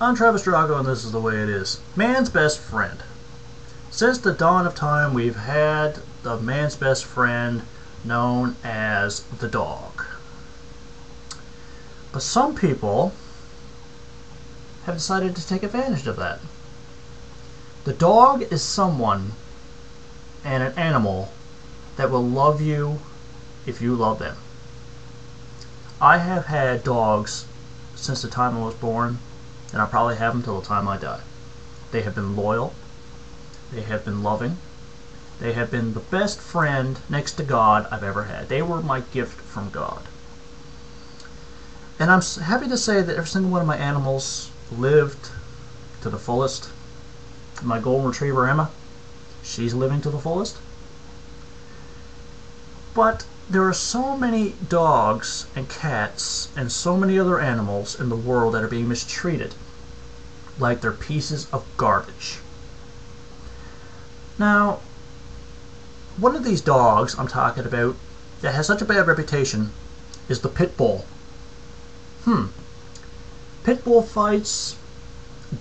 I'm Travis Drago, and this is The Way It Is. Man's best friend. Since the dawn of time, we've had the man's best friend known as the dog. But some people have decided to take advantage of that. The dog is someone and an animal that will love you if you love them. I have had dogs since the time I was born, and I'll probably have them till the time I die. They have been loyal. They have been loving. They have been the best friend next to God I've ever had. They were my gift from God. And I'm happy to say that every single one of my animals lived to the fullest. My golden retriever Emma, she's living to the fullest. But there are so many dogs and cats and so many other animals in the world that are being mistreated like they're pieces of garbage. Now, one of these dogs I'm talking about that has such a bad reputation is the pit bull. Pit bull fights,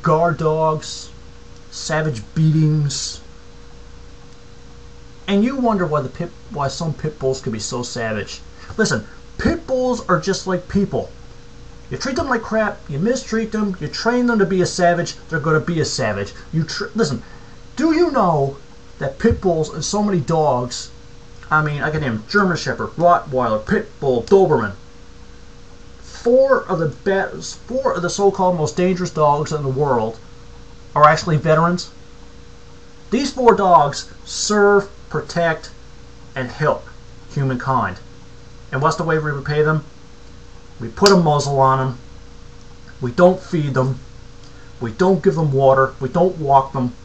guard dogs, savage beatings, and you wonder why some pit bulls can be so savage. Listen, pit bulls are just like people. You treat them like crap, you mistreat them, you train them to be a savage, they're going to be a savage. Listen, do you know that pit bulls and so many dogs, I mean, I can name German Shepherd, Rottweiler, Pit Bull, Doberman, four of the so-called most dangerous dogs in the world are actually veterans. These four dogs serve, protect, and help humankind. And what's the way we repay them? We put a muzzle on them. We don't feed them. We don't give them water. We don't walk them.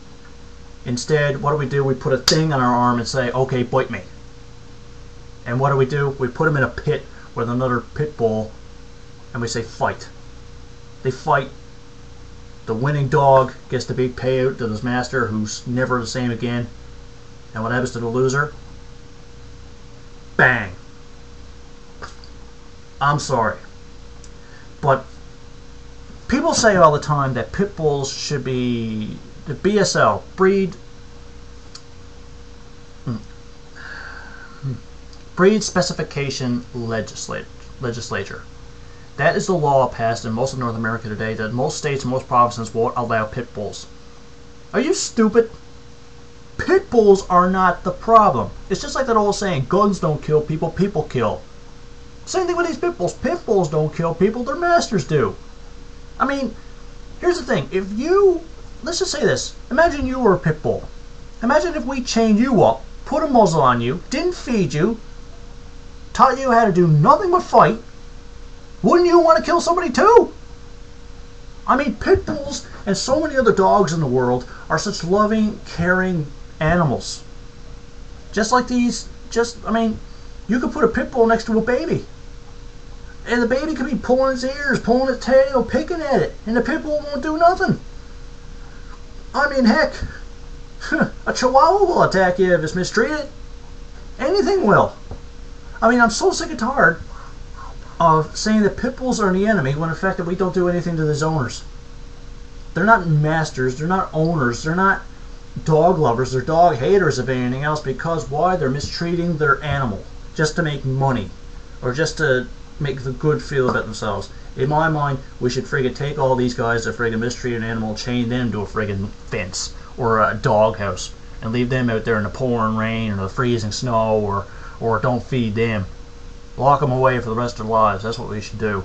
Instead, what do? We put a thing on our arm and say, okay, bite me. And what do? We put them in a pit with another pit bull and we say, fight. They fight. The winning dog gets the big payout to his master, who's never the same again. And what happens to the loser? Bang. I'm sorry. But people say all the time that pit bulls should be the BSL, breed specification legislature. That is the law passed in most of North America today, that most states and most provinces won't allow pit bulls. Are you stupid? Pit bulls are not the problem. It's just like that old saying, guns don't kill people, people kill. Same thing with these pit bulls. Pit bulls don't kill people, their masters do. I mean, here's the thing. Let's just say this. Imagine you were a pit bull. Imagine if we chained you up, put a muzzle on you, didn't feed you, taught you how to do nothing but fight. Wouldn't you want to kill somebody too? I mean, pit bulls and so many other dogs in the world are such loving, caring animals. Just like these, you could put a pit bull next to a baby. And the baby could be pulling its ears, pulling its tail, picking at it, and the pit bull won't do nothing. I mean, heck, a chihuahua will attack you if it's mistreated. Anything will. I mean, I'm so sick and tired of saying that pit bulls are the enemy when in fact that we don't do anything to these owners. They're not masters, they're not owners, they're not dog lovers, they're dog haters if anything else, because why? They're mistreating their animal just to make money or just to make the good feel about themselves. In my mind, we should friggin' take all these guys that friggin' mistreat an animal, chain them to a friggin' fence or a dog house and leave them out there in the pouring rain or the freezing snow, or don't feed them. Lock them away for the rest of their lives. That's what we should do.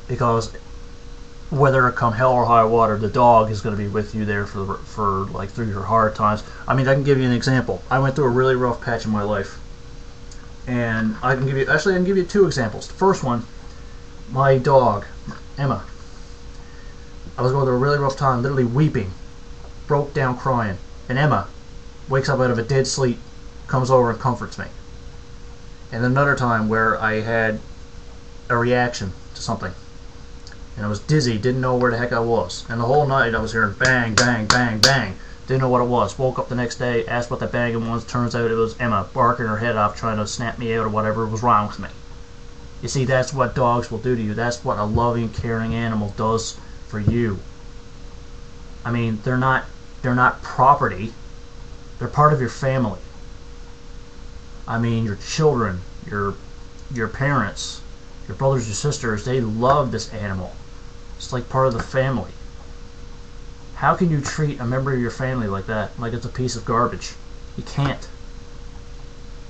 Because whether it come hell or high water, the dog is going to be with you there for like through your hard times. I mean, I can give you an example. I went through a really rough patch in my life, and I can give you two examples. The first one, my dog Emma. I was going through a really rough time, literally weeping, broke down crying, and Emma wakes up out of a dead sleep, comes over and comforts me. And another time where I had a reaction to something, and I was dizzy, didn't know where the heck I was, and the whole night I was hearing bang, bang, bang, bang, didn't know what it was. Woke up the next day, asked what that banging was, turns out it was Emma barking her head off trying to snap me out or whatever was wrong with me. You see, that's what dogs will do to you. That's what a loving, caring animal does for you. I mean, they're not property. They're part of your family. I mean, your children, your parents, your brothers, your sisters, they love this animal. It's like part of the family. How can you treat a member of your family like that, like it's a piece of garbage? You can't.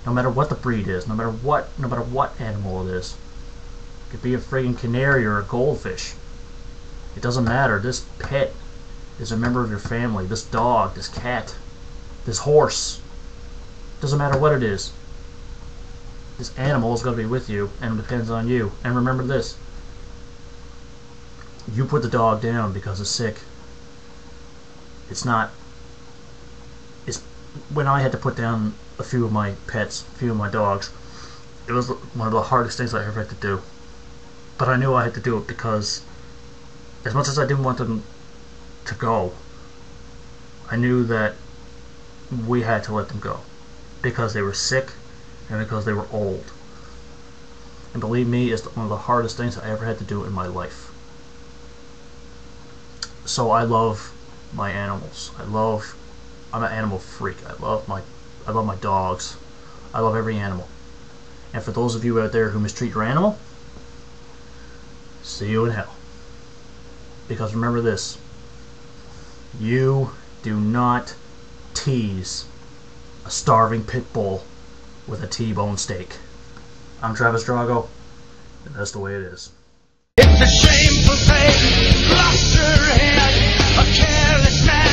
No matter what the breed is, no matter what animal it is. It could be a friggin' canary or a goldfish. It doesn't matter. This pet is a member of your family. This dog, this cat, this horse. Doesn't matter what it is. This animal is going to be with you, and it depends on you. And remember this. You put the dog down because it's sick. It's not... It's... When I had to put down a few of my pets, a few of my dogs, it was one of the hardest things I ever had to do. But I knew I had to do it because as much as I didn't want them to go, I knew that we had to let them go because they were sick and because they were old. And believe me, it's one of the hardest things I ever had to do in my life. So I love my animals. I'm an animal freak. I love my dogs. I love every animal. And for those of you out there who mistreat your animal, see you in hell. Because remember this, you do not tease a starving pit bull with a T-bone steak. I'm Travis Drago, and that's the way it is. It's a shameful thing, lost her head, a careless man.